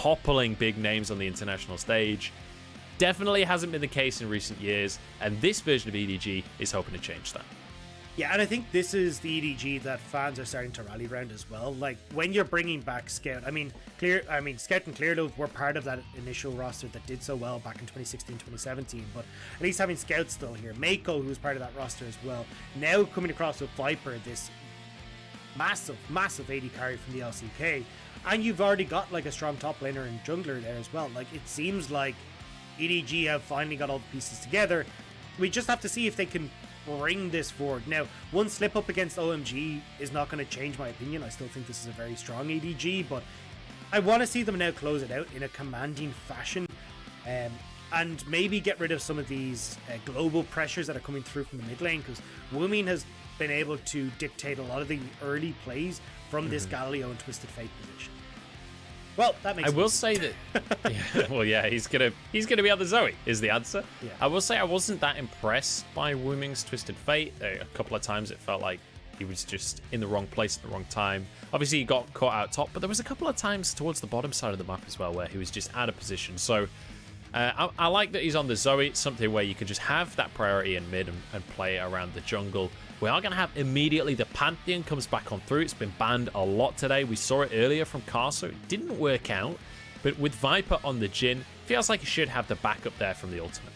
toppling big names on the international stage. Definitely hasn't been the case in recent years, and this version of EDG is hoping to change that. Yeah, and I think this is the EDG that fans are starting to rally around as well. Like, when you're bringing back Scout, Scout and Clearlove were part of that initial roster that did so well back in 2016, 2017, but at least having Scout still here. Mako, who was part of that roster as well, now coming across with Viper, this massive AD carry from the LCK, and you've already got like a strong top laner and jungler there as well. Like, it seems like EDG have finally got all the pieces together. We just have to see if they can bring this forward. Now, one slip up against OMG is not going to change my opinion. I still think this is a very strong EDG, but I want to see them now close it out in a commanding fashion, and maybe get rid of some of these global pressures that are coming through from the mid lane, because Woomin has been able to dictate a lot of the early plays from this Galileo and Twisted Fate position. Well, that makes sense. I will say that he's gonna be on the Zoe is the answer. Yeah. I will say I wasn't that impressed by Wooming's Twisted Fate. A couple of times it felt like he was just in the wrong place at the wrong time. Obviously he got caught out top, but there was a couple of times towards the bottom side of the map as well where he was just out of position. So I like that he's on the Zoe. It's something where you can just have that priority in mid and play around the jungle. We are going to have immediately the Pantheon comes back on through. It's been banned a lot today. We saw it earlier from Carso. It didn't work out. But with Viper on the Jhin, feels like he should have the backup there from the ultimate.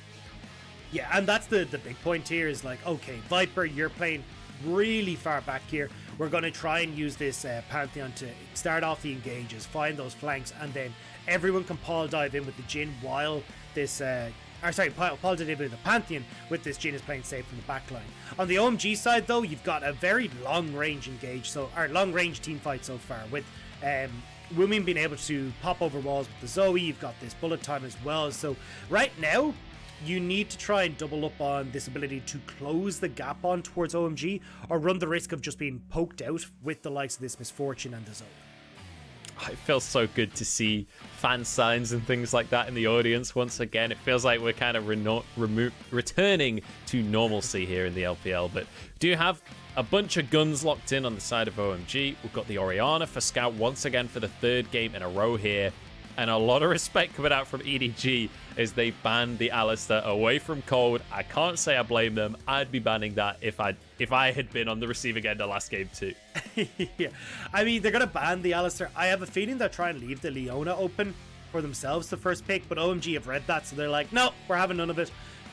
Yeah, and that's the big point here is like, okay, Viper, you're playing really far back here. We're going to try and use this Pantheon to start off the engages, find those flanks, and then everyone can Paul dive in with the Jhin while this... Paul did it with the Pantheon with this Jhin is playing safe from the backline. On the OMG side though, you've got a very long range long range team fight so far with Woomin being able to pop over walls with the Zoe. You've got this bullet time as well. So right now you need to try and double up on this ability to close the gap on towards OMG, or run the risk of just being poked out with the likes of this Misfortune and the Zoe. It feels so good to see fan signs and things like that in the audience once again. It feels like we're kind of returning to normalcy here in the LPL. But do you have a bunch of guns locked in on the side of OMG? We've got the Orianna for Scout once again for the third game in a row here. And a lot of respect coming out from EDG as they banned the Alistar away from Cold. I can't say I blame them. I'd be banning that if I had been on the receiving end of last game too. Yeah, I mean, they're going to ban the Alistar. I have a feeling they'll try and leave the Leona open for themselves the first pick, but OMG have read that, so they're like, no, we're having none of it.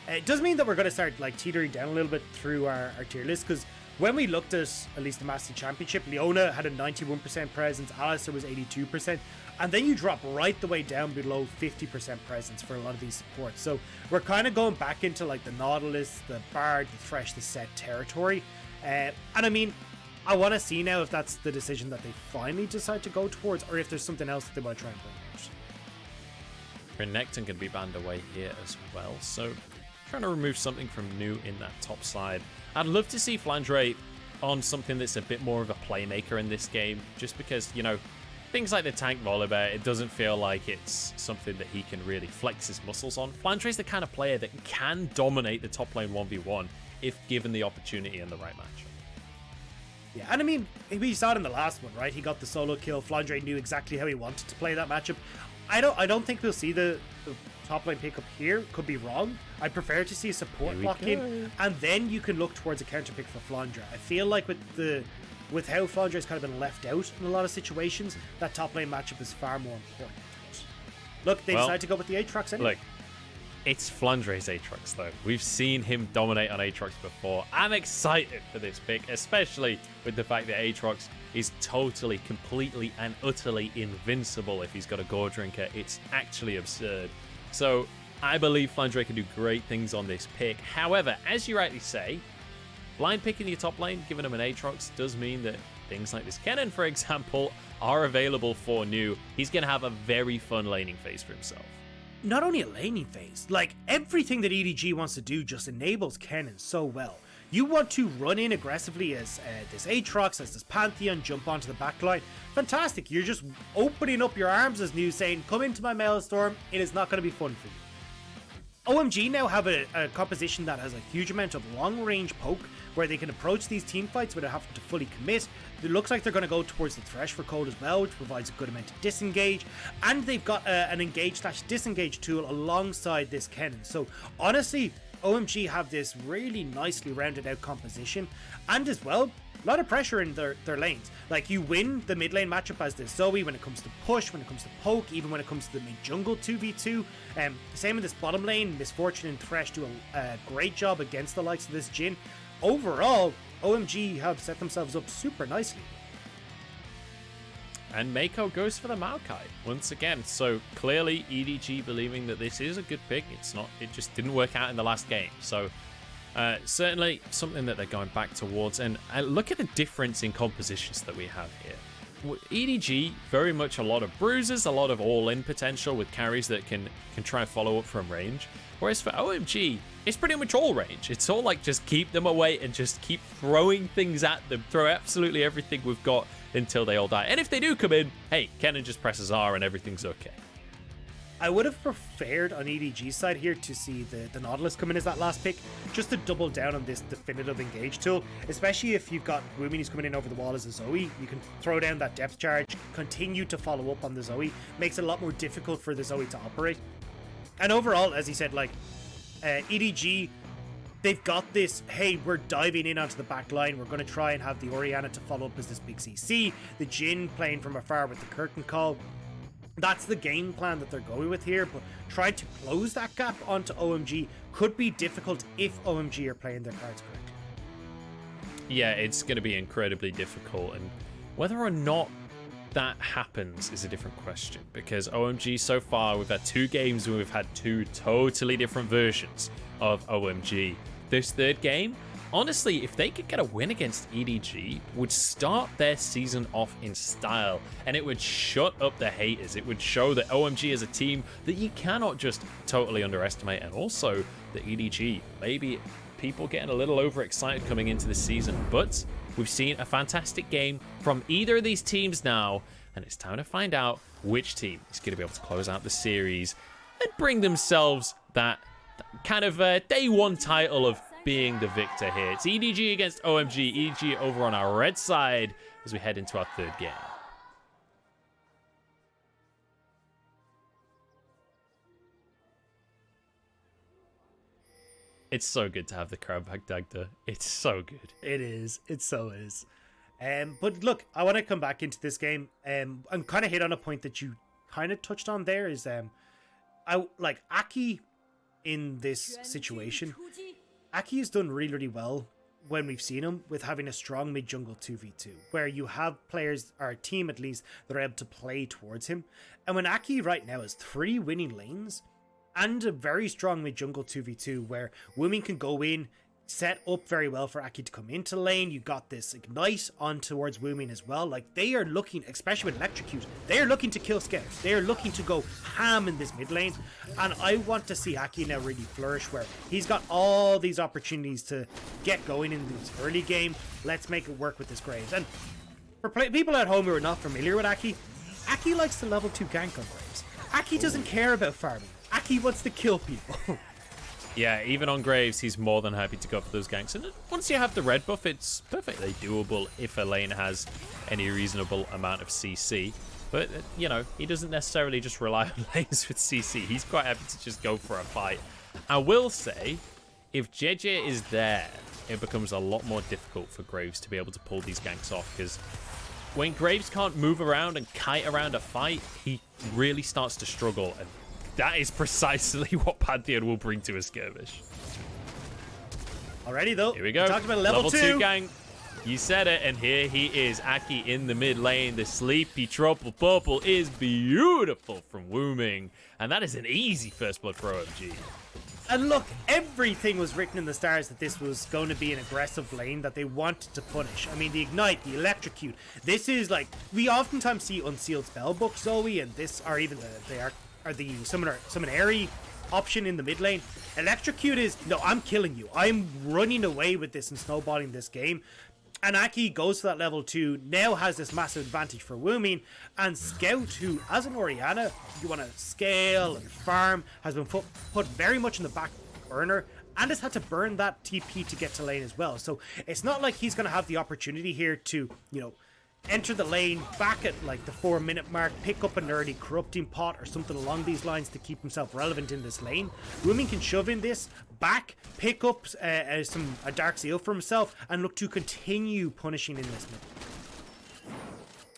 It does mean that we're going to start like teetering down a little bit through our tier list, because when we looked at least the Master Championship, Leona had a 91% presence, Alistar was 82%, and then you drop right the way down below 50% presence for a lot of these supports. So we're kind of going back into like the Nautilus, the Bard, the Thresh, the Set territory. And I mean, I want to see now if that's the decision that they finally decide to go towards, or if there's something else that they want to try and bring out. Renekton can be banned away here as well. So trying to remove something from new in that top side. I'd love to see Flandre on something that's a bit more of a playmaker in this game, just because, you know, things like the tank Volibear, it doesn't feel like it's something that he can really flex his muscles on. Flandre's the kind of player that can dominate the top lane 1v1 if given the opportunity and the right matchup. Yeah, and I mean, we saw it in the last one, right? He got the solo kill. Flandre knew exactly how he wanted to play that matchup. I don't think we'll see the top lane pickup here. Could be wrong. I prefer to see a support lock in, and then you can look towards a counter pick for Flandre. I feel like with how Flandre's kind of been left out in a lot of situations, that top lane matchup is far more important. Look, they decided to go with the Aatrox anyway. Look, it's Flandre's Aatrox though. We've seen him dominate on Aatrox before. I'm excited for this pick, especially with the fact that Aatrox is totally, completely, and utterly invincible if he's got a Gore Drinker. It's actually absurd. So I believe Flandre can do great things on this pick. However, as you rightly say, blind picking your top lane, giving him an Aatrox, does mean that things like this Kennen, for example, are available for new. He's going to have a very fun laning phase for himself. Not only a laning phase, like everything that EDG wants to do just enables Kennen so well. You want to run in aggressively as this Aatrox, as this Pantheon, jump onto the backline. Fantastic. You're just opening up your arms as new, saying, come into my Maelstrom. It is not going to be fun for you. OMG now have a composition that has a huge amount of long-range poke, where they can approach these team fights without having to fully commit. It looks like they're going to go towards the Thresh for Code as well, which provides a good amount of disengage. And they've got an engage/disengage tool alongside this Kennen. So honestly, OMG have this really nicely rounded out composition, and as well, a lot of pressure in their lanes. Like, you win the mid lane matchup as this Zoe when it comes to push, when it comes to poke, even when it comes to the mid jungle 2v2. Same in this bottom lane. Misfortune and Thresh do a great job against the likes of this Jhin. Overall, OMG have set themselves up super nicely. And Mako goes for the Maokai once again. So clearly EDG believing that this is a good pick. It just didn't work out in the last game. So certainly something that they're going back towards. And look at the difference in compositions that we have here. EDG, very much a lot of bruises, a lot of all-in potential with carries that can try and follow up from range. Whereas for OMG, it's pretty much all range. It's all like just keep them away and just keep throwing things at them. Throw absolutely everything we've got until they all die. And if they do come in, hey, Kennen just presses R and everything's okay. I would have preferred on EDG's side here to see the Nautilus come in as that last pick, just to double down on this definitive engage tool, especially if you've got Woomin who's coming in over the wall as a Zoe. You can throw down that depth charge, continue to follow up on the Zoe, makes it a lot more difficult for the Zoe to operate. And overall, as he said, like, EDG, they've got this, hey, we're diving in onto the back line, we're going to try and have the Orianna to follow up as this big CC, the Jhin playing from afar with the curtain call. That's the game plan that they're going with here, but trying to close that gap onto OMG could be difficult if OMG are playing their cards correctly. Yeah, it's going to be incredibly difficult, and whether or not that happens is a different question, because OMG so far, we've had 2 games where we've had 2 totally different versions of OMG. This third game, honestly, if they could get a win against EDG, would start their season off in style, and it would shut up the haters. It would show that OMG is a team that you cannot just totally underestimate, and also that EDG, maybe people getting a little overexcited coming into the season, but we've seen a fantastic game from either of these teams now, and it's time to find out which team is going to be able to close out the series and bring themselves that kind of day 1 title of being the victor here. It's EDG against OMG. EDG over on our red side as we head into our third game. It's so good to have the crowd back, Dagda. It's so good. It is. It so is. But look, I want to come back into this game and kind of hit on a point that you kind of touched on there is I like Aki in this situation. Aki has done really, really well when we've seen him with having a strong mid-jungle 2v2, where you have players, or a team at least, that are able to play towards him. And when Aki right now has 3 winning lanes and a very strong mid-jungle 2v2, where Woomin can go in, set up very well for Aki to come into lane. You got this ignite on towards Woomin as well. Like, they are looking, especially with electrocute, they are looking to kill scouts. They are looking to go ham in this mid lane, and I want to see Aki now really flourish, where he's got all these opportunities to get going in this early game. Let's make it work with this Graves. And for people at home who are not familiar with Aki likes to level 2 gank on Graves. Aki doesn't care about farming. Aki wants to kill people. Yeah, even on Graves, he's more than happy to go for those ganks. And once you have the red buff, it's perfectly doable if a lane has any reasonable amount of CC. But, you know, he doesn't necessarily just rely on lanes with CC. He's quite happy to just go for a fight. I will say, if JJ is there, it becomes a lot more difficult for Graves to be able to pull these ganks off, because when Graves can't move around and kite around a fight, he really starts to struggle, and that is precisely what Pantheon will bring to a skirmish. Alrighty though. Here we go. We talked about level 2 gang. You said it, and here he is, Aki in the mid lane. The sleepy triple purple is beautiful from Wooming, and that is an easy first blood for OMG. And look, everything was written in the stars that this was going to be an aggressive lane that they wanted to punish. I mean, the Ignite, the Electrocute. This is like, we oftentimes see Unsealed Spellbook Zoe, and this, or even the Summonary option in the mid lane. Electrocute is, no, I'm killing you. I'm running away with this and snowballing this game. And Aki goes to that level 2, now has this massive advantage for Woomin, and Scout, who, as an Orianna, you want to scale and farm, has been put very much in the back burner, and has had to burn that TP to get to lane as well. So it's not like he's going to have the opportunity here to, you know, enter the lane back at like the 4-minute mark, pick up an early corrupting pot or something along these lines to keep himself relevant in this lane. Woomy can shove in this back, pick up a Dark Seal for himself, and look to continue punishing in this mid.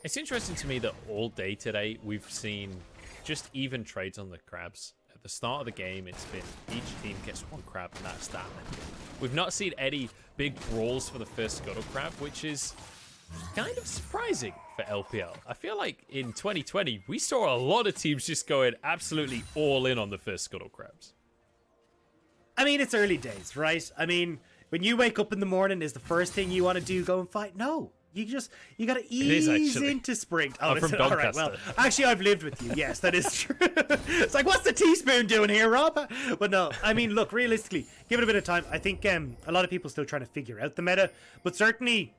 It's interesting to me that all day today we've seen just even trades on the crabs. At the start of the game, it's been each team gets one crab and that's that. We've not seen any big brawls for the first scuttle crab, which is kind of surprising for LPL. I feel like in 2020, we saw a lot of teams just going absolutely all in on the first scuttle crabs. I mean, it's early days, right? I mean, when you wake up in the morning, is the first thing you want to do go and fight? No. You gotta ease into spring. Oh, I'm from all right, well, actually, I've lived with you. Yes, that is true. It's like, what's the teaspoon doing here, Rob? But no, I mean, look, realistically, give it a bit of time. I think a lot of people still trying to figure out the meta, but certainly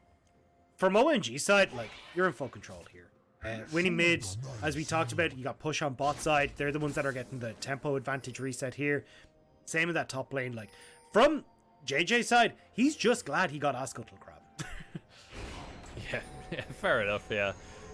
from OMG side, like, you're in full control here. Winning mid, as we talked about, you got push on bot side. They're the ones that are getting the tempo advantage reset here. Same with that top lane. Like, from JJ's side, he's just glad he got Ascuttle Crab. Yeah, fair enough, yeah.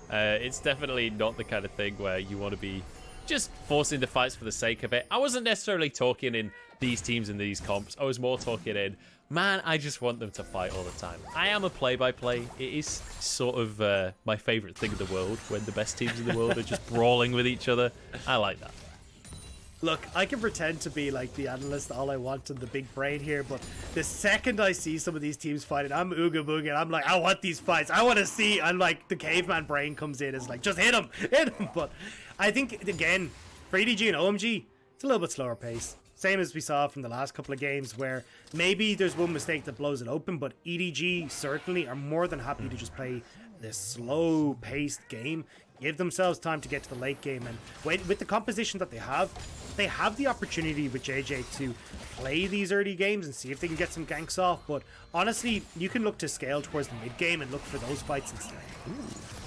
It's definitely not the kind of thing where you want to be just forcing the fights for the sake of it. I wasn't necessarily talking in these teams and these comps. I was more talking in, man, I just want them to fight all the time. I am a play-by-play. It is sort of my favorite thing in the world when the best teams in the world are just brawling with each other. I like that. Look, I can pretend to be like the analyst all I want and the big brain here, but the second I see some of these teams fighting, I'm ooga booga. I'm like, I want these fights. I want to see. I'm like, the caveman brain comes in. It's like, just hit him. But I think, again, for EDG and OMG, it's a little bit slower pace. Same as we saw from the last couple of games where maybe there's one mistake that blows it open, but EDG certainly are more than happy to just play this slow-paced game, give themselves time to get to the late game, and with the composition that they have the opportunity with JJ to play these early games and see if they can get some ganks off. But honestly, you can look to scale towards the mid game and look for those fights instead.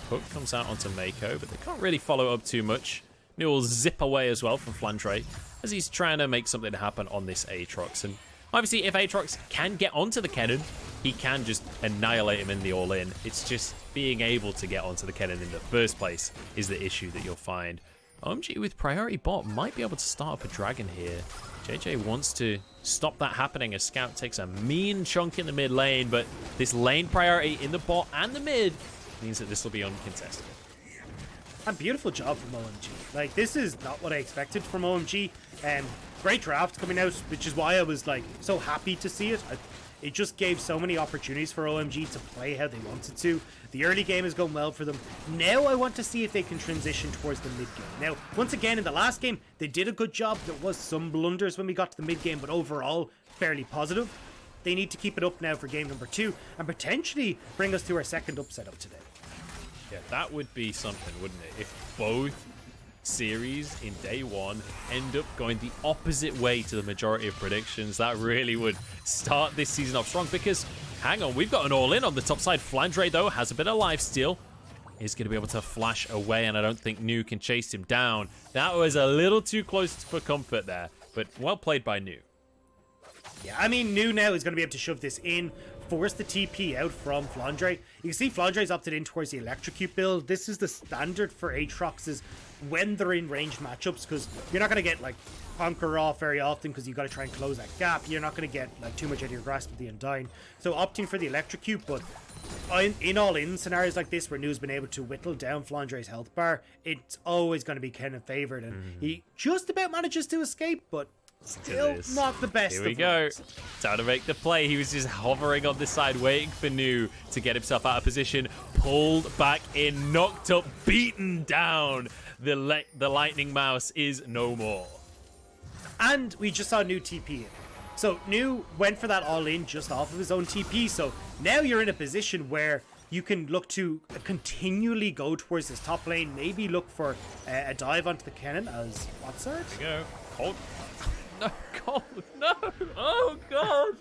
Hook comes out onto Mako, but they can't really follow up too much. He'll zip away as well from Flandre as he's trying to make something happen on this Aatrox. And obviously, if Aatrox can get onto the cannon, he can just annihilate him in the all-in. It's just being able to get onto the cannon in the first place is the issue that you'll find. OMG with priority bot might be able to start up a dragon here. JJ wants to stop that happening as Scout takes a mean chunk in the mid lane, but this lane priority in the bot and the mid means that this will be uncontested. And beautiful job from OMG. Like, this is not what I expected from OMG. Great draft coming out, which is why I was like so happy to see it. It just gave so many opportunities for OMG to play how they wanted to. The early game is going well for them. Now I want to see if they can transition towards the mid game. Now, once again, in the last game, they did a good job. There was some blunders when we got to the mid game, but overall, fairly positive. They need to keep it up now for game number 2 and potentially bring us to our second upset of today. Yeah, that would be something, wouldn't it? If both series in day 1 end up going the opposite way to the majority of predictions. That really would start this season off strong, because hang on, we've got an all-in on the top side. Flandre, though, has a bit of lifesteal. He's going to be able to flash away, and I don't think Nu can chase him down. That was a little too close for comfort there, but well played by Nu. Yeah, I mean, Nu now is going to be able to shove this in, force the TP out from Flandre. You can see Flandre's opted in towards the Electrocute build. This is the standard for Aatrox's when they're in ranged matchups, because you're not going to get like Conqueror off very often because you've got to try and close that gap. You're not going to get like too much out of your grasp with the Undying. So opting for the Electrocute, but in all-in scenarios like this where Nu's been able to whittle down Flandre's health bar, it's always going to be kind of favored, and he just about manages to escape, but still not the best. Here we go. Time to make the play. He was just hovering on the side, waiting for Nu to get himself out of position. Pulled back in, knocked up, beaten down. The lightning mouse is no more. And we just saw Nu TP in. So Nu went for that all-in just off of his own TP. So now you're in a position where you can look to continually go towards this top lane. Maybe look for a dive onto the cannon as what's that? There we go. Cold. No, cold. No. Oh, God.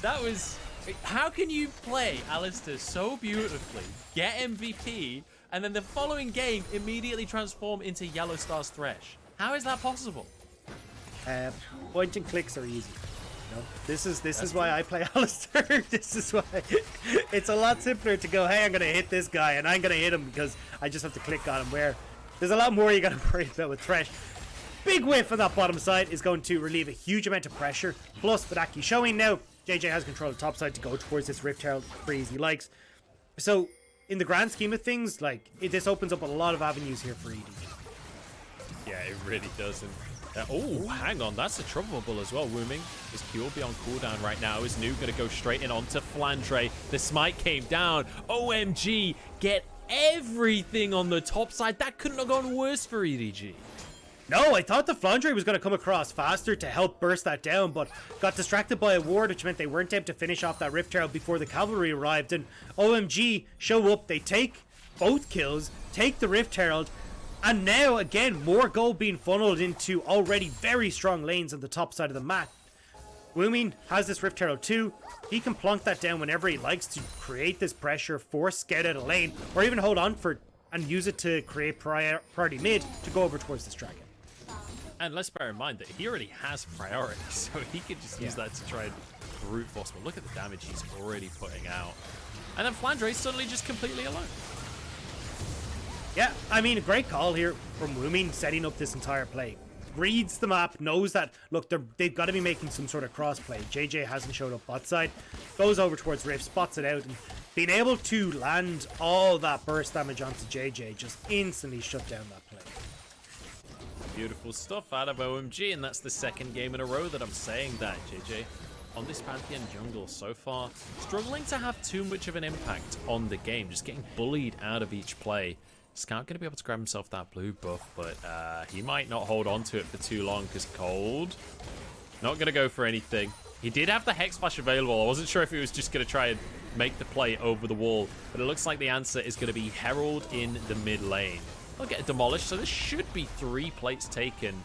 That was... How can you play Alistair so beautifully, get MVP, and then the following game immediately transform into Yellow Star's Thresh? How is that possible? Point and clicks are easy. No, this is why I play Alistair. This is why it's a lot simpler to go, hey, I'm gonna hit this guy and I'm gonna hit him because I just have to click on him, where there's a lot more you gotta worry about with Thresh. Big whiff on that bottom side is going to relieve a huge amount of pressure. Plus, with Aki showing now, JJ has control of the top side to go towards this Rift Herald free as he likes. So, in the grand scheme of things, like, this opens up a lot of avenues here for EDG. Yeah, it really doesn't. Oh, hang on, that's a trouble bubble as well. Wooming. His Q will be on cooldown right now. Is Nu going to go straight in onto Flandre? The smite came down. OMG, get everything on the top side. That couldn't have gone worse for EDG. No, I thought the Flandre was going to come across faster to help burst that down, but got distracted by a ward, which meant they weren't able to finish off that Rift Herald before the cavalry arrived. And OMG show up, they take both kills, take the Rift Herald, and now again more gold being funneled into already very strong lanes on the top side of the map. Woomin has this Rift Herald too. He can plonk that down whenever he likes to create this pressure, force Scout out of lane, or even hold on for and use it to create priority mid to go over towards this dragon. And let's bear in mind that he already has priority, so he could just use that to try and brute force. But look at the damage he's already putting out. And then Flandre suddenly just completely alone. Yeah, I mean, a great call here from Woomin, setting up this entire play. Reads the map, knows that, look, they've got to be making some sort of cross play. JJ hasn't showed up bot side, goes over towards Rift, spots it out, and being able to land all that burst damage onto JJ just instantly shut down that play. Beautiful stuff out of OMG, and that's the second game in a row that I'm saying that. JJ on this Pantheon jungle so far struggling to have too much of an impact on the game, just getting bullied out of each play. Scout going to be able to grab himself that blue buff, but he might not hold on to it for too long because Cold not going to go for anything. He did have the Hex Flash available. I wasn't sure if he was just going to try and make the play over the wall, but it looks like the answer is going to be Herald in the mid lane. They'll get demolished, so there should be 3 plates taken.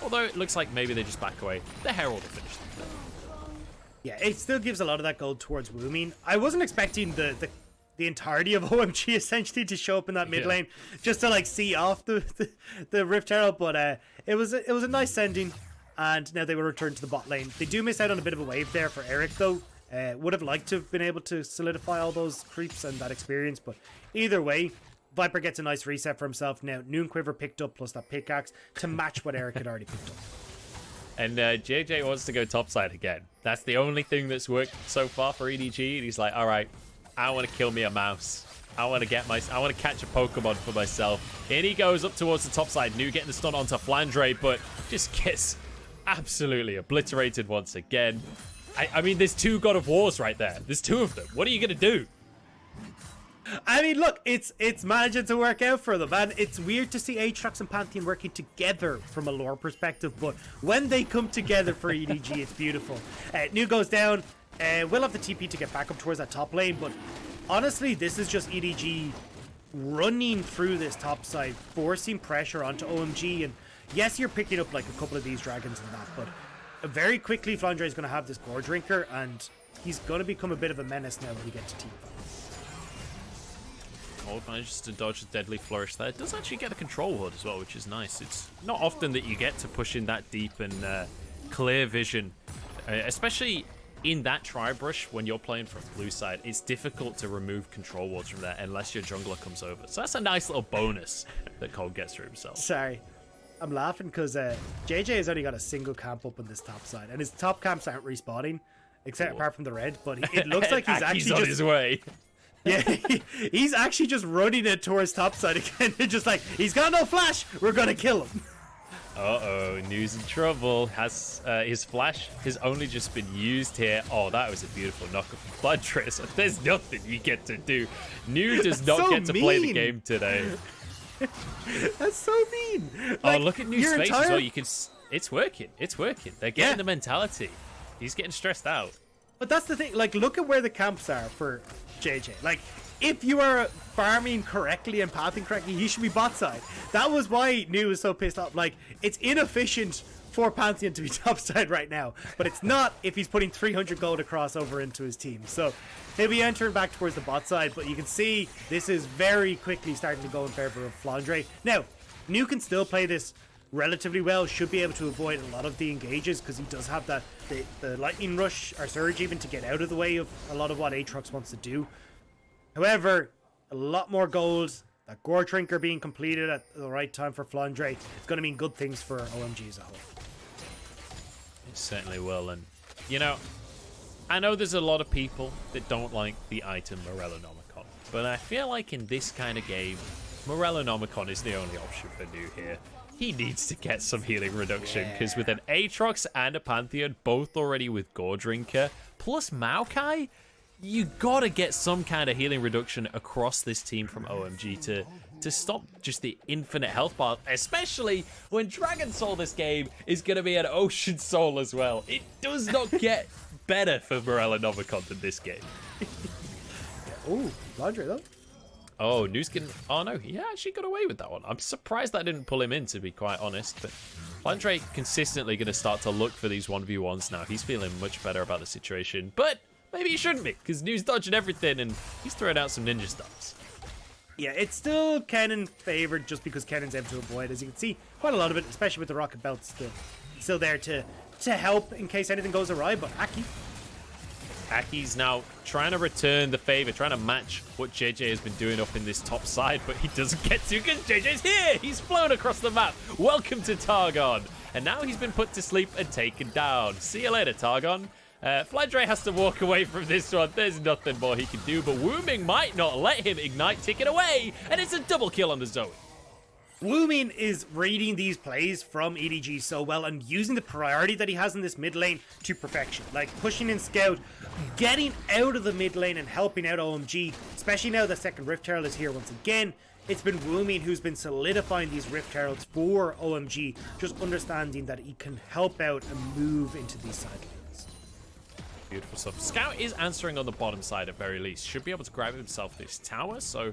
Although it looks like maybe they just back away. The Herald will finish them. Yeah, it still gives a lot of that gold towards Woomin. I wasn't expecting the entirety of OMG essentially to show up in that mid lane just to like see off the Rift Herald, but it was a nice sending, and now they will return to the bot lane. They do miss out on a bit of a wave there for Eric though. Would have liked to have been able to solidify all those creeps and that experience, but either way, Viper gets a nice reset for himself. Now, Noon Quiver picked up plus that pickaxe to match what Eric had already picked up. And JJ wants to go topside again. That's the only thing that's worked so far for EDG. And he's like, all right, I want to kill me a mouse. I want to catch a Pokemon for myself. In he goes up towards the top side. New getting the stun onto Flandre, but just gets absolutely obliterated once again. I mean, there's 2 God of Wars right there. There's 2 of them. What are you going to do? I mean, look, it's managing to work out for them, and it's weird to see Aatrox and Pantheon working together from a lore perspective, but when they come together for EDG, it's beautiful. New goes down, will have the TP to get back up towards that top lane, but honestly, this is just EDG running through this top side, forcing pressure onto OMG, and yes, you're picking up like a couple of these dragons and that, but very quickly, Flandre is going to have this Gore Drinker, and he's going to become a bit of a menace now when he gets to team fight. Cold manages to dodge the Deadly Flourish there. It does actually get a control ward as well, which is nice. It's not often that you get to push in that deep and clear vision, especially in that tri-brush when you're playing from blue side. It's difficult to remove control wards from there unless your jungler comes over. So that's a nice little bonus that Cold gets for himself. Sorry, I'm laughing because JJ has only got a single camp up on this top side, and his top camps aren't respawning, except apart from the red, but it looks like he's actually on his way. Yeah, he's actually just running it towards topside again. Just like, he's got no flash, we're gonna kill him. Uh-oh, New's in trouble. Has his flash has only just been used here. Oh, that was a beautiful knock of Bloodtrace. There's nothing you get to do. New does not get to play the game today. That's so mean. Like, oh, look at New's face as well. You can. It's working. It's working. They're getting the mentality. He's getting stressed out. But that's the thing. Like, look at where the camps are for JJ. Like, if you are farming correctly and pathing correctly, he should be bot side. That was why New was so pissed off. Like, it's inefficient for Pantheon to be top side right now, but it's not if he's putting 300 gold across over into his team. So he'll be entering back towards the bot side, but you can see this is very quickly starting to go in favor of Flandre. Now, New can still play this relatively well, should be able to avoid a lot of the engages because he does have that the lightning rush or surge even to get out of the way of a lot of what Aatrox wants to do. However, a lot more gold, that Gore Trinker being completed at the right time for Flandre, it's going to mean good things for OMG as a whole. It certainly will. And, you know, I know there's a lot of people that don't like the item Morellonomicon, but I feel like in this kind of game, Morellonomicon is the only option for New here. He needs to get some healing reduction, because with an Aatrox and a Pantheon, both already with Gore Drinker, plus Maokai, you gotta get some kind of healing reduction across this team from OMG to stop just the infinite health bar, especially when Dragon Soul this game is gonna be an Ocean Soul as well. It does not get better for Morellonomicon than this game. Oh, Flandre though. Oh, Nuskin. Oh no, he actually got away with that one. I'm surprised that didn't pull him in, to be quite honest. But Flandre consistently going to start to look for these 1v1s now. He's feeling much better about the situation. But maybe he shouldn't be, because Nu's dodging everything and he's throwing out some ninja stars. Yeah, it's still Kennen favored just because Kennen's able to avoid. As you can see, quite a lot of it, especially with the rocket belts still there to help in case anything goes awry. But Aki's now trying to return the favor, trying to match what JJ has been doing up in this top side, but he doesn't get to because JJ's here. He's flown across the map. Welcome to Targon. And now he's been put to sleep and taken down. See you later, Targon. Flandre has to walk away from this one. There's nothing more he can do, but Wooming might not let him ignite Ticket away, and it's a double kill on the Zoe. Wooming is reading these plays from EDG so well and using the priority that he has in this mid lane to perfection. Like pushing in Scout, getting out of the mid lane and helping out OMG, especially now the second Rift Herald is here once again. It's been Wooming who's been solidifying these Rift Heralds for OMG, just understanding that he can help out and move into these side lanes. Beautiful stuff. Scout is answering on the bottom side at very least. Should be able to grab himself this tower, so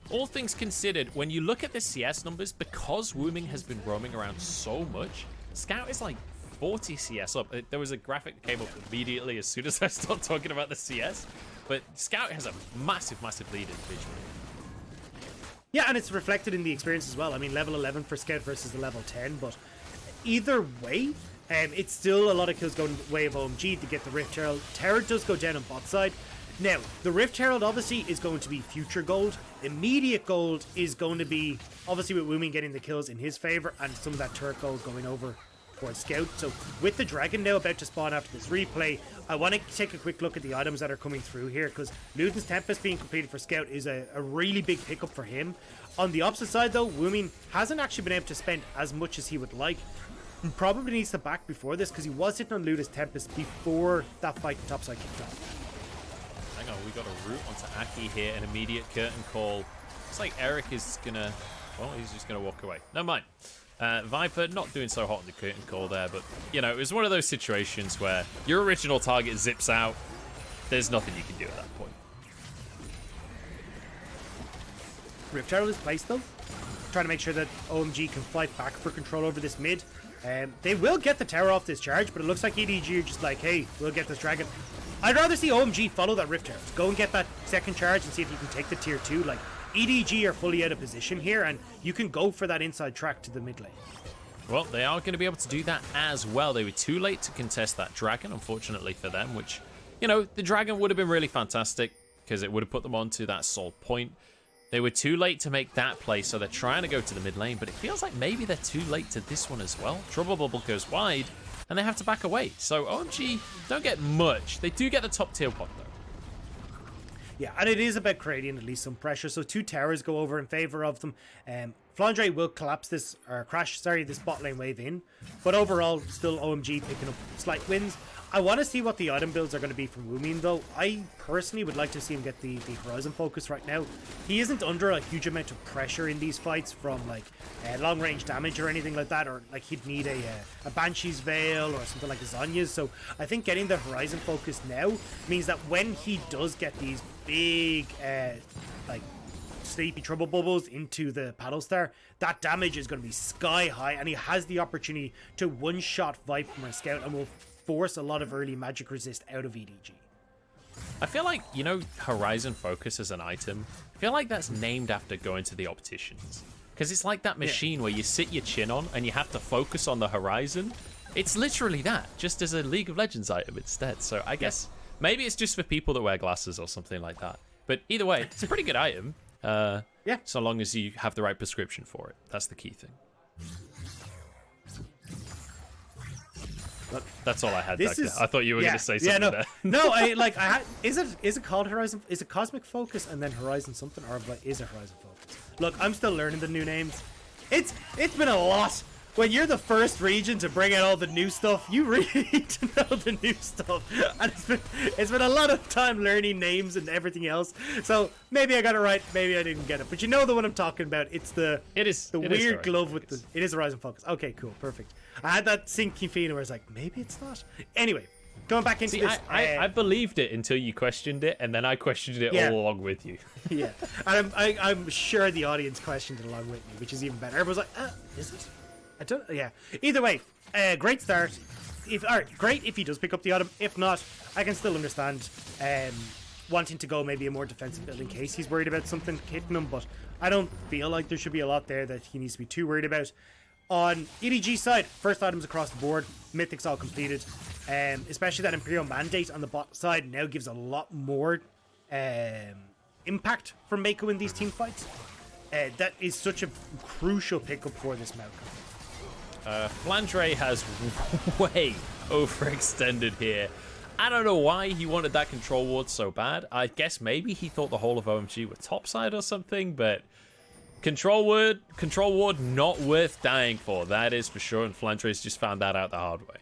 all things considered, when you look at the CS numbers, because Wooming has been roaming around so much, Scout is like 40 CS up. There was a graphic that came up immediately as soon as I started talking about the CS, but Scout has a massive, massive lead individually. Yeah, and it's reflected in the experience as well. I mean, level 11 for Scout versus the level 10, but either way, it's still a lot of kills going the way of OMG to get the Rift Herald. Terror does go down on bot side. Now, the Rift Herald obviously is going to be future gold. Immediate gold is going to be, obviously with Wooming getting the kills in his favor and some of that turret gold going over towards Scout. So with the Dragon now about to spawn after this replay, I want to take a quick look at the items that are coming through here, because Luden's Tempest being completed for Scout is a really big pickup for him. On the opposite side though, Wooming hasn't actually been able to spend as much as he would like. He probably needs to back before this, because he was sitting on Luden's Tempest before that fight topside kicked off. Hang on, we got a route onto Aki here, an immediate curtain call. Looks like Eric is gonna, well, he's just gonna walk away. Never mind. Viper not doing so hot on the curtain call there, but you know, it was one of those situations where your original target zips out. There's nothing you can do at that point. Rift Herald is placed though, trying to make sure that OMG can fight back for control over this mid. They will get the tower off this charge, but it looks like EDG are just like, hey, we'll get this dragon. I'd rather see OMG follow that Rift Herald. Go and get that second charge and see if you can take the tier 2. Like, EDG are fully out of position here, and you can go for that inside track to the mid lane. Well, they are going to be able to do that as well. They were too late to contest that dragon, unfortunately for them, which, you know, the dragon would have been really fantastic because it would have put them onto that soul point. They were too late to make that play, so they're trying to go to the mid lane, but it feels like maybe they're too late to this one as well. Trouble Bubble goes wide, and they have to back away. So OMG don't get much. They do get the top tier pot, though. Yeah, and it is about creating at least some pressure. So 2 towers go over in favor of them. Flandre will collapse this, or crash, this bot lane wave in. But overall, still OMG picking up slight wins. I want to see what the item builds are going to be from Wooming, though. I personally would like to see him get the Horizon focus right now. He isn't under a huge amount of pressure in these fights from like long range damage or anything like that, or like he'd need a Banshee's Veil or something like a Zonya's. So I think getting the Horizon focus now means that when he does get these big like sleepy trouble bubbles into the paddle star, that damage is going to be sky high, and he has the opportunity to one-shot Viper from a Scout and will force a lot of early magic resist out of EDG. I feel like, you know, Horizon Focus as an item, I feel like that's named after going to the opticians. because it's like that machine where you sit your chin on and you have to focus on the horizon. It's literally that, just as a League of Legends item instead. So I guess maybe it's just for people that wear glasses or something like that. But either way, it's a pretty good item. So long as you have the right prescription for it. That's the key thing. That's all I had. I thought you were going to say something there. No, is it called Horizon? Is it Cosmic Focus and then Horizon something, or is it Horizon Focus? Look, I'm still learning the new names. It's been a lot. When you're the first region to bring out all the new stuff, you really need to know the new stuff. And it's been a lot of time learning names and everything else. So maybe I got it right, maybe I didn't get it. But you know the one I'm talking about. It's the weird glove with the. It is Horizon Focus. Okay, cool, perfect. I had that sinking feeling where I was like, maybe it's not. Anyway, going back into this. I believed it until you questioned it, and then I questioned it all along with you. Yeah, and I'm sure the audience questioned it along with me, which is even better. Everyone's like, is it? Either way, great start. Great if he does pick up the item. If not, I can still understand wanting to go maybe a more defensive build in case he's worried about something hitting him, but I don't feel like there should be a lot there that he needs to be too worried about. On EDG side, first items across the board, mythics all completed, especially that Imperial Mandate on the bot side now gives a lot more impact from Mako in these team fights. That is such a crucial pickup for this Mako. Flandre has way overextended here. I don't know why he wanted that control ward so bad. I guess maybe he thought the whole of OMG were topside or something, but control ward not worth dying for. That is for sure, and Flandre's just found that out the hard way.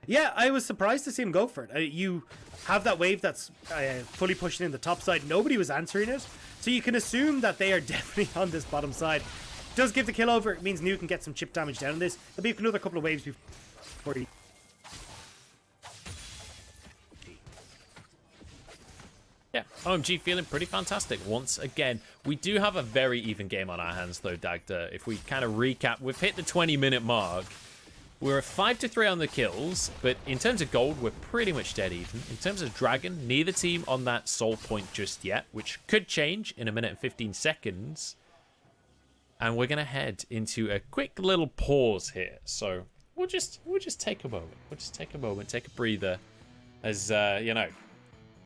Yeah, I was surprised to see him go for it. You have that wave that's fully pushing in the top side. Nobody was answering it, so you can assume that they are definitely on this bottom side. Does give the kill over. It means Nu can get some chip damage down on this. There'll be another couple of waves before he... Yeah, OMG feeling pretty fantastic once again. We do have a very even game on our hands though, Dagda. If we kind of recap, we've hit the 20-minute mark. We're 5-3 on the kills, but in terms of gold, we're pretty much dead even. In terms of Dragon, neither team on that soul point just yet, which could change in a minute and 15 seconds. And we're gonna head into a quick little pause here. So we'll just take a moment. We'll just take a moment, take a breather. As you know,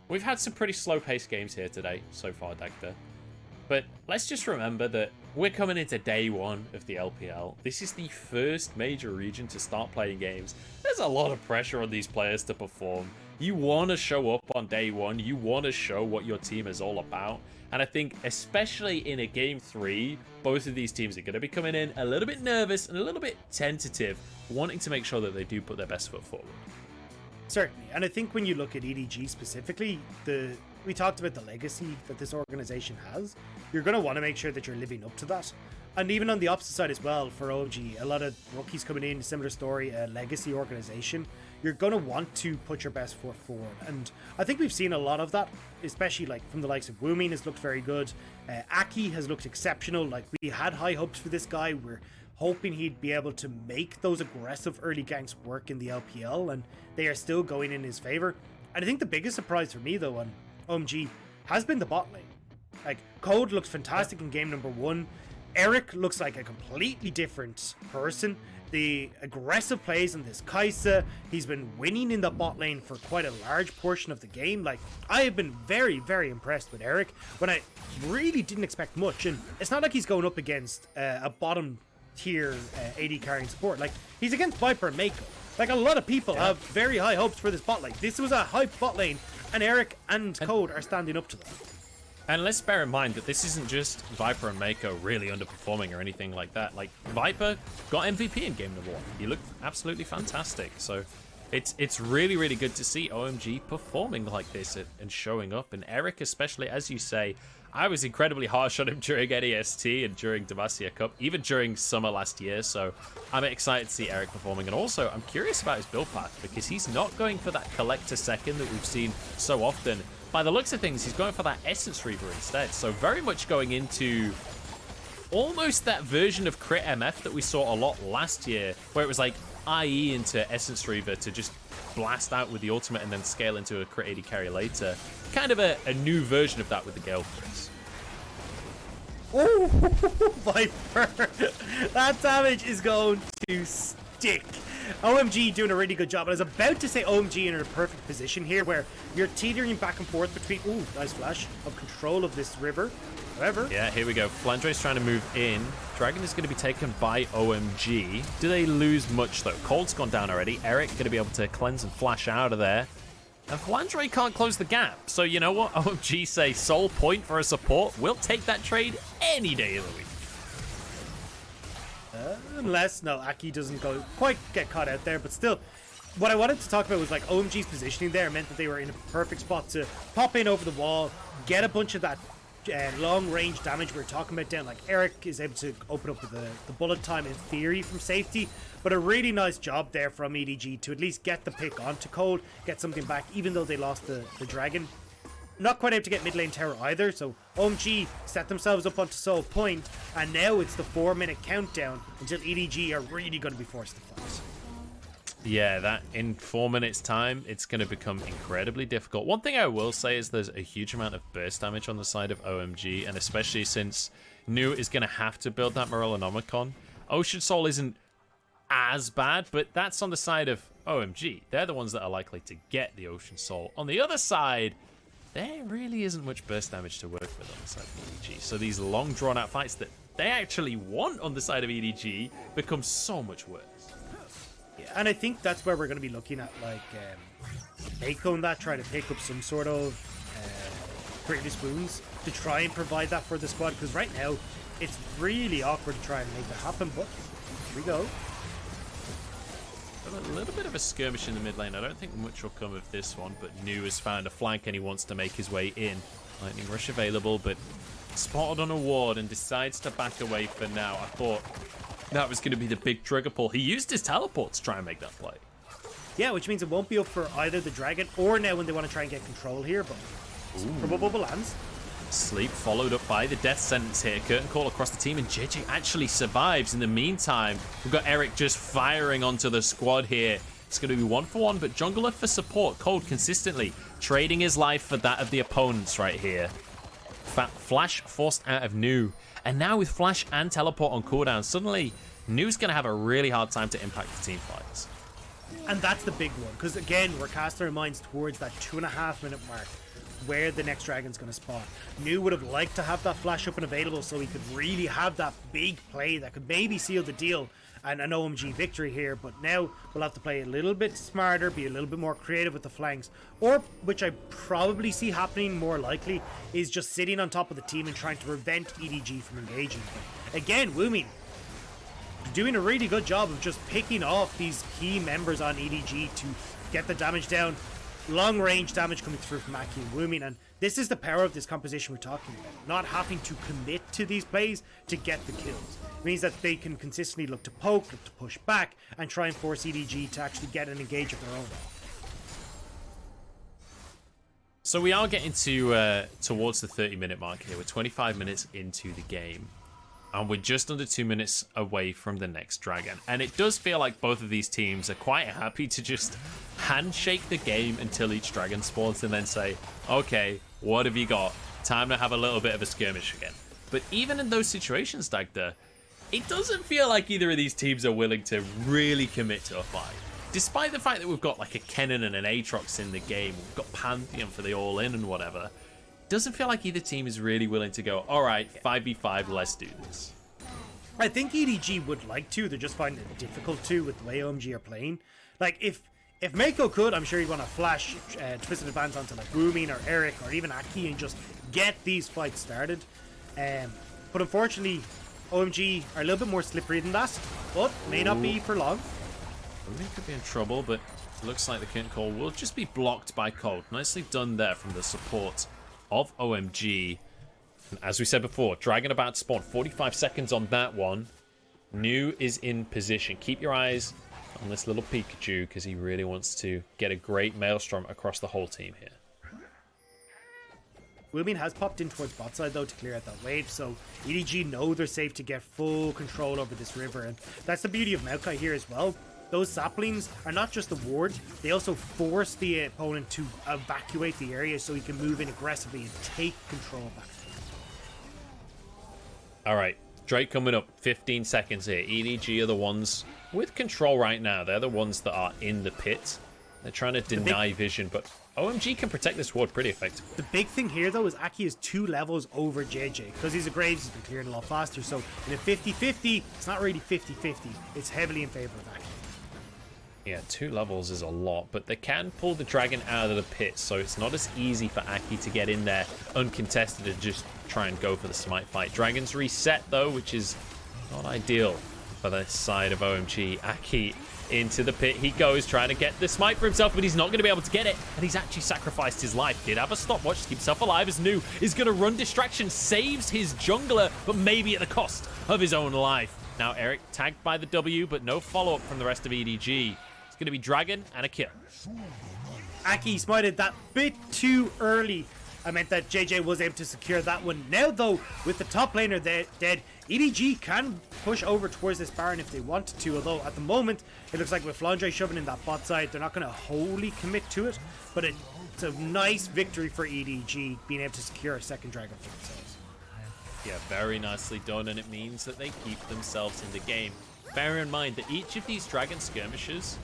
we've had some pretty slow-paced games here today so far, Dagda. But let's just remember that we're coming into day one of the LPL. This is the first major region to start playing games. There's a lot of pressure on these players to perform. You want to show up on day one. You want to show what your team is all about. And I think, especially in a game 3, both of these teams are going to be coming in a little bit nervous and a little bit tentative, wanting to make sure that they do put their best foot forward. Certainly. And I think when you look at EDG specifically, we talked about the legacy that this organization has. You're going to want to make sure that you're living up to that. And even on the opposite side as well, for OMG, a lot of rookies coming in, similar story, a legacy organization. You're going to want to put your best foot forward. And I think we've seen a lot of that, especially like from the likes of Woomin has looked very good. Aki has looked exceptional. Like, we had high hopes for this guy. We're hoping he'd be able to make those aggressive early ganks work in the LPL, and they are still going in his favor. And I think the biggest surprise for me, though, on OMG has been the bot lane. Like, Code looks fantastic in game number 1. Eric looks like a completely different person. The aggressive plays on this Kai'Sa, he's been winning in the bot lane for quite a large portion of the game. Like, I have been very, very impressed with Eric when I really didn't expect much. And it's not like he's going up against a bottom tier AD carrying support. Like, he's against Viper and Mako. Like, a lot of people have very high hopes for this bot lane. This was a hype bot lane, and Eric and Code are standing up to that. And let's bear in mind that this isn't just Viper and Mako really underperforming or anything like that. Like, Viper got MVP in game number 1. He looked absolutely fantastic. So it's really, really good to see OMG performing like this and showing up. And Eric, especially, as you say, I was incredibly harsh on him during NEST and during Demacia Cup, even during summer last year. So I'm excited to see Eric performing. And also, I'm curious about his build path, because he's not going for that collector second that we've seen so often. By the looks of things, he's going for that Essence Reaver instead. So very much going into almost that version of Crit MF that we saw a lot last year, where it was like IE into Essence Reaver to just blast out with the ultimate and then scale into a Crit AD carry later. Kind of a new version of that with the Gale Prince. Oh, Viper. That damage is going to stick. OMG doing a really good job. I was about to say OMG in a perfect position here where you're teetering back and forth between, ooh, nice flash of control of this river. However, yeah, here we go. Flandre's trying to move in. Dragon is going to be taken by OMG. Do they lose much though? Cold's gone down already. Eric going to be able to cleanse and flash out of there. And Flandre can't close the gap. So you know what? OMG say soul point for a support. We'll take that trade any day of the week. Unless, no, Aki doesn't quite get caught out there, but still, what I wanted to talk about was like OMG's positioning there meant that they were in a perfect spot to pop in over the wall, get a bunch of that long range damage we were talking about down. Like Eric is able to open up with the bullet time in theory from safety, but a really nice job there from EDG to at least get the pick onto Cold, get something back, even though they lost the Dragon. Not quite able to get mid lane tower either, so OMG set themselves up onto Soul Point, and now it's the 4-minute countdown until EDG are really going to be forced to fight. Yeah, that in 4 minutes time, it's going to become incredibly difficult. One thing I will say is there's a huge amount of burst damage on the side of OMG, and especially since Nu is going to have to build that Morellonomicon. Ocean Soul isn't as bad, but that's on the side of OMG. They're the ones that are likely to get the Ocean Soul. On the other side, there really isn't much burst damage to work with on the side of EDG. So these long drawn-out fights that they actually want on the side of EDG become so much worse. Yeah, and I think that's where we're going to be looking at, like, Mako and that, trying to pick up some sort of previous wounds to try and provide that for the squad, because right now it's really awkward to try and make that happen, but here we go. A little bit of a skirmish in the mid lane. I don't think much will come of this one, but Nu has found a flank and he wants to make his way in. Lightning Rush available, but spotted on a ward and decides to back away for now. I thought that was going to be the big trigger pull. He used his teleport to try and make that play. Yeah, which means it won't be up for either the Dragon or now when they want to try and get control here, but probable lands. Sleep followed up by the death sentence here. Curtain call across the team, and JJ actually survives. In the meantime, we've got Eric just firing onto the squad here. It's going to be 1-for-1, but jungler for support. Cold consistently trading his life for that of the opponents right here. Flash forced out of Nu. And now with Flash and teleport on cooldown, suddenly Nu's going to have a really hard time to impact the team fights. And that's the big one, because again, we're casting our minds towards that 2.5-minute mark where the next Dragon's going to spawn. Nu would have liked to have that flash up and available so he could really have that big play that could maybe seal the deal and an OMG victory here, but now we'll have to play a little bit smarter, be a little bit more creative with the flanks, or, which I probably see happening more likely, is just sitting on top of the team and trying to prevent EDG from engaging. But again, Woomin doing a really good job of just picking off these key members on EDG to get the damage down. Long range damage coming through from Aki and Woomin, and this is the power of this composition we're talking about. Not having to commit to these plays to get the kills. It means that they can consistently look to poke, look to push back, and try and force EDG to actually get an engage of their own. So we are getting to towards the 30-minute mark here. We're 25 minutes into the game. And we're just under 2 minutes away from the next Dragon. And it does feel like both of these teams are quite happy to just handshake the game until each Dragon spawns and then say, okay, what have you got? Time to have a little bit of a skirmish again. But even in those situations, Dagda, it doesn't feel like either of these teams are willing to really commit to a fight. Despite the fact that we've got like a Kennen and an Aatrox in the game, we've got Pantheon for the all-in and whatever, doesn't feel like either team is really willing to go, all right, 5v5, let's do this. I think EDG would like to, they're just finding it difficult to with the way OMG are playing. Like, if Mako could, I'm sure he'd want to flash Twisted Advance onto like Woomin or Eric or even Aki and just get these fights started. But unfortunately, OMG are a little bit more slippery than that, but may not be for long. Woomin could be in trouble, but it looks like the curtain call will just be blocked by Cold. Nicely done there from the support of OMG. And as we said before, Dragon about to spawn. 45 seconds on that one. Nu is in position. Keep your eyes on this little Pikachu because he really wants to get a great Maelstrom across the whole team here. Woomin has popped in towards bot side though to clear out that wave, so EDG know they're safe to get full control over this river, and that's the beauty of Maokai here as well. Those saplings are not just the ward, they also force the opponent to evacuate the area so he can move in aggressively and take control back. All right, Drake coming up, 15 seconds here. EDG are the ones with control right now. They're the ones that are in the pit. They're trying to deny vision, but OMG can protect this ward pretty effectively. The big thing here, though, is Aki is 2 levels over JJ. Because he's a Graves, he's been clearing a lot faster. So in a 50-50, it's not really 50-50. It's heavily in favor of Aki. Yeah, 2 levels is a lot, but they can pull the dragon out of the pit, so it's not as easy for Aki to get in there uncontested and just try and go for the smite fight. Dragon's reset, though, which is not ideal for the side of OMG. Aki into the pit he goes, trying to get the smite for himself, but he's not going to be able to get it, and he's actually sacrificed his life. Did have a stopwatch to keep himself alive, as Nu is going to run distraction, saves his jungler, but maybe at the cost of his own life. Now Eric tagged by the W, but no follow-up from the rest of EDG. It's going to be Dragon and a kill. Aki smited that bit too early. I meant that JJ was able to secure that one. Now, though, with the top laner dead, EDG can push over towards this Baron if they wanted to. Although, at the moment, it looks like with Flandre shoving in that bot side, they're not going to wholly commit to it. But it's a nice victory for EDG, being able to secure a second Dragon for themselves. Yeah, very nicely done, and it means that they keep themselves in the game. Bear in mind that each of these Dragon skirmishes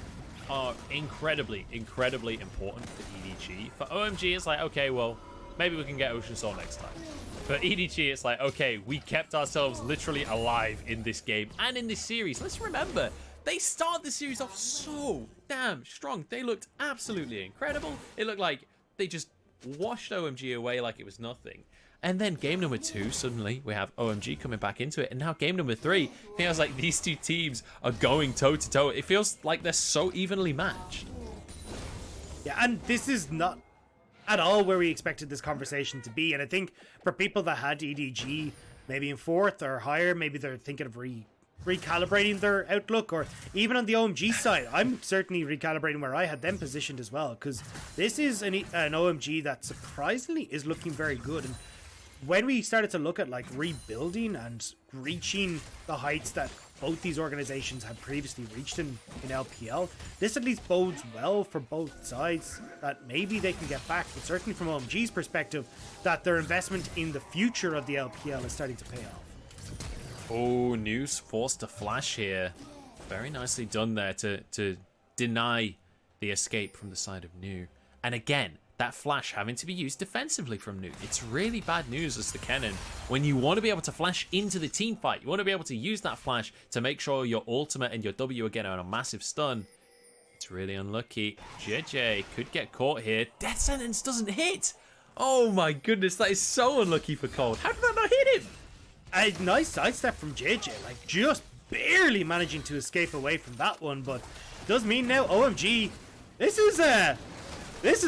are incredibly, incredibly important for EDG. For OMG, it's like, okay, well, maybe we can get Ocean Soul next time. For EDG, it's like, okay, we kept ourselves literally alive in this game and in this series. Let's remember, they started the series off so damn strong. They looked absolutely incredible. It looked like they just washed OMG away like it was nothing. And then game number 2, suddenly we have OMG coming back into it. And now game number 3 feels like these two teams are going toe-to-toe. It feels like they're so evenly matched. Yeah, and this is not at all where we expected this conversation to be. And I think for people that had EDG maybe in 4th or higher, maybe they're thinking of recalibrating their outlook. Or even on the OMG side, I'm certainly recalibrating where I had them positioned as well. Because this is an OMG that surprisingly is looking very good. And when we started to look at like rebuilding and reaching the heights that both these organizations had previously reached in LPL, this at least bodes well for both sides that maybe they can get back. But certainly from OMG's perspective, that their investment in the future of the LPL is starting to pay off. Oh, Nu's forced to flash here. Very nicely done there to deny the escape from the side of Nu. And again, that flash having to be used defensively from Nu. It's really bad news as the Kennen when you want to be able to flash into the team fight. You want to be able to use that flash to make sure your ultimate and your W are getting on a massive stun. It's really unlucky. JJ could get caught here. Death Sentence doesn't hit. Oh my goodness, that is so unlucky for Cold. How did that not hit him? A nice sidestep from JJ, like just barely managing to escape away from that one, but does mean now OMG, this is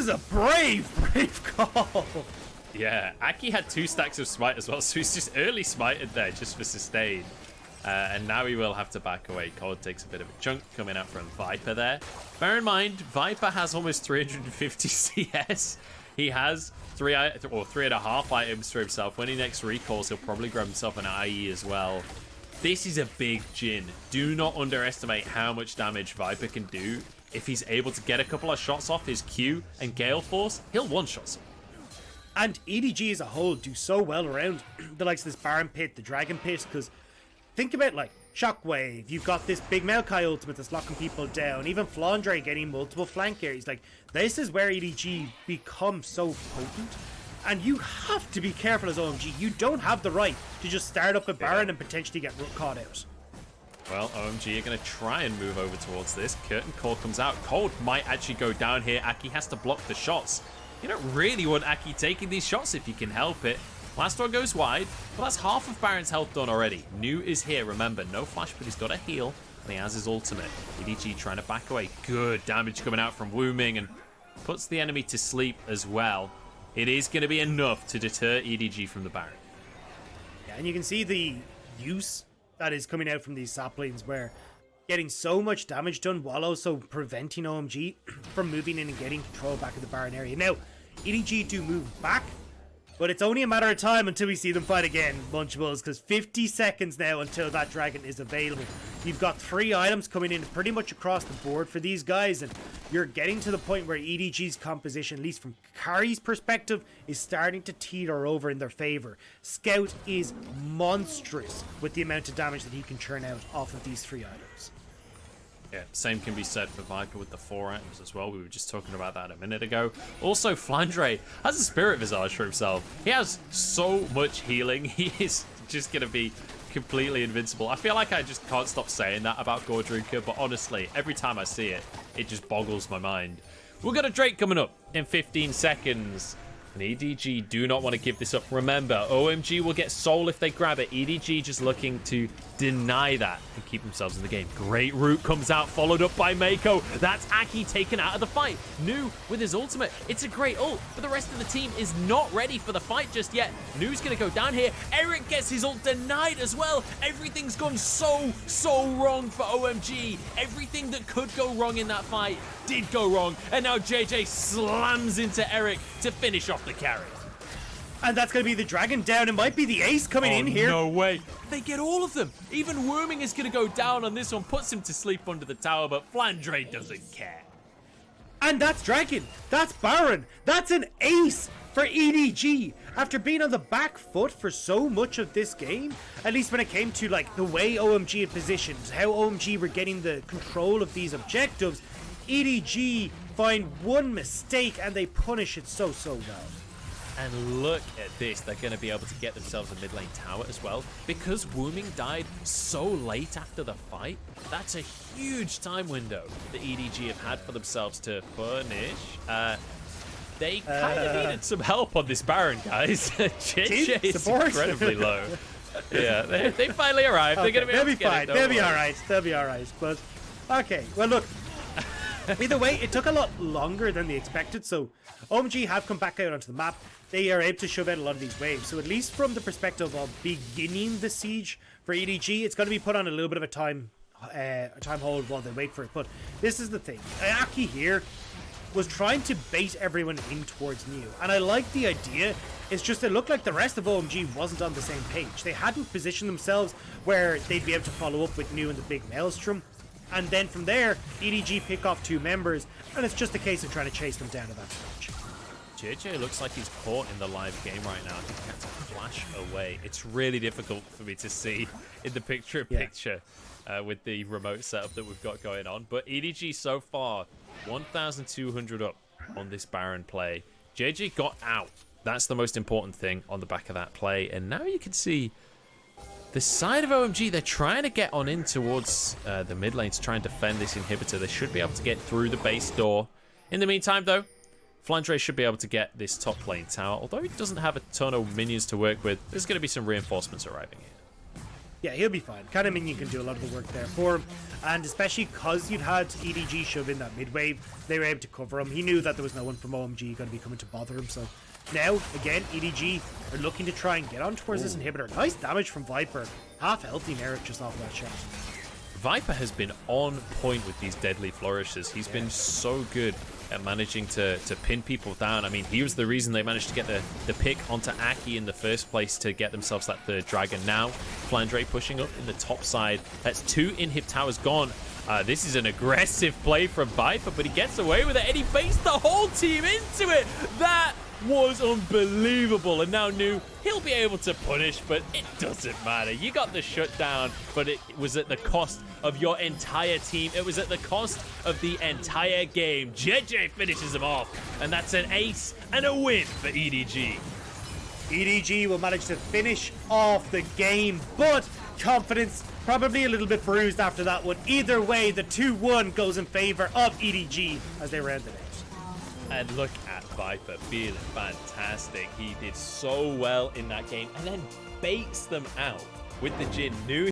a brave call. Yeah, Aki had 2 stacks of smite as well, so he's just early smited there just for sustain. And now he will have to back away. Cold takes a bit of a chunk coming out from Viper there. Bear in mind, Viper has almost 350 CS. He has 3.5 items for himself. When he next recalls, he'll probably grab himself an IE as well. This is a big Jhin. Do not underestimate how much damage Viper can do. If he's able to get a couple of shots off his Q and Gale Force, he'll one-shot some. And EDG as a whole do so well around the likes of this Baron pit, the Dragon pit, because think about like Shockwave, you've got this big Maokai ultimate that's locking people down, even Flandre getting multiple flank areas. Like, this is where EDG becomes so potent. And you have to be careful as OMG. You don't have the right to just start up a Baron and potentially get caught out. Well, OMG are going to try and move over towards this. Curtain Call comes out. Cold might actually go down here. Aki has to block the shots. You don't really want Aki taking these shots if you can help it. Last one goes wide, but that's half of Baron's health done already. Nu is here, remember, no flash, but he's got a heal, and he has his ultimate. EDG trying to back away. Good damage coming out from Wooming, and puts the enemy to sleep as well. It is going to be enough to deter EDG from the Baron. Yeah, and you can see the use that is coming out from these saplings, where getting so much damage done while also preventing OMG from moving in and getting control back of the Baron area. Now, EDG do move back, but it's only a matter of time until we see them fight again, Munchables, because 50 seconds now until that Dragon is available. You've got 3 items coming in pretty much across the board for these guys, and you're getting to the point where EDG's composition, at least from Carry's perspective, is starting to teeter over in their favor. Scout is monstrous with the amount of damage that he can churn out off of these 3 items. Yeah, same can be said for Viper with the 4 items as well. We were just talking about that a minute ago. Also, Flandre has a Spirit Visage for himself. He has so much healing. He is just going to be completely invincible. I feel like I just can't stop saying that about Gordrinker, but honestly, every time I see it, it just boggles my mind. We've got a Drake coming up in 15 seconds. And EDG do not want to give this up. Remember, OMG will get soul if they grab it. EDG just looking to deny that and keep themselves in the game. Great route comes out, followed up by Mako. That's Aki taken out of the fight. Nu with his ultimate. It's a great ult, but the rest of the team is not ready for the fight just yet. Nu's going to go down here. Eric gets his ult denied as well. Everything's gone so wrong for OMG. Everything that could go wrong in that fight did go wrong. And now JJ slams into Eric to finish off the carry. And that's going to be the dragon down. It might be the ace coming in here. No way. They get all of them. Even Worming is going to go down on this one. Puts him to sleep under the tower, but Flandre doesn't care. And that's dragon. That's Baron. That's an ace for EDG. After being on the back foot for so much of this game, at least when it came to like the way OMG had positioned, how OMG were getting the control of these objectives, EDG find one mistake and they punish it so well. And look at this, they're going to be able to get themselves a mid lane tower as well. Because Worming died so late after the fight, that's a huge time window that EDG have had for themselves to punish. They kind of needed some help on this Baron, guys. JJ is incredibly low. Yeah, they finally arrived. Okay, They're going to be able to get fine. it. They'll be alright. They'll be alright. But, okay, well look. Either way, it took a lot longer than they expected, so OMG have come back out onto the map. They are able to shove out a lot of these waves. So at least from the perspective of beginning the siege for EDG, it's going to be put on a little bit of a time hold while they wait for it. But this is the thing. Aki here was trying to bait everyone in towards Nu. And I like the idea. It's just it looked like the rest of OMG wasn't on the same page. They hadn't positioned themselves where they'd be able to follow up with Nu and the big Maelstrom. And then from there, EDG pick off 2 members, and it's just a case of trying to chase them down to that stage. JJ looks like he's caught in the live game right now. He can't flash away. It's really difficult for me to see in the picture-in-picture with the remote setup that we've got going on. But EDG so far, 1,200 up on this Baron play. JJ got out. That's the most important thing on the back of that play. And now you can see the side of OMG, they're trying to get on in towards the mid lane to try and defend this inhibitor. They should be able to get through the base door. In the meantime, though, Flandre should be able to get this top lane tower. Although he doesn't have a ton of minions to work with, there's going to be some reinforcements arriving here. Yeah, he'll be fine. Kind of minion can do a lot of the work there for him. And especially because you'd had EDG shove in that mid wave, they were able to cover him. He knew that there was no one from OMG going to be coming to bother him, so now, again, EDG are looking to try and get on towards this inhibitor. Nice damage from Viper. Half healthy Eric just off that shot. Viper has been on point with these deadly flourishes. He's been so good at managing to pin people down. I mean, he was the reason they managed to get the pick onto Aki in the first place to get themselves that third dragon. Now, Flandre pushing up in the top side. That's 2 inhib towers gone. This is an aggressive play from Viper, but he gets away with it, and he baits the whole team into it. That was unbelievable. And now Nu, he'll be able to punish, but it doesn't matter. You got the shutdown, but it was at the cost of your entire team. It was at the cost of the entire game. JJ finishes him off, and that's an ace and a win for EDG. EDG will manage to finish off the game, but confidence probably a little bit bruised after that one. Either way, the 2-1 goes in favor of EDG as they round it out. And look at Viper feeling fantastic. He did so well in that game and then baits them out with the Jhin. Nu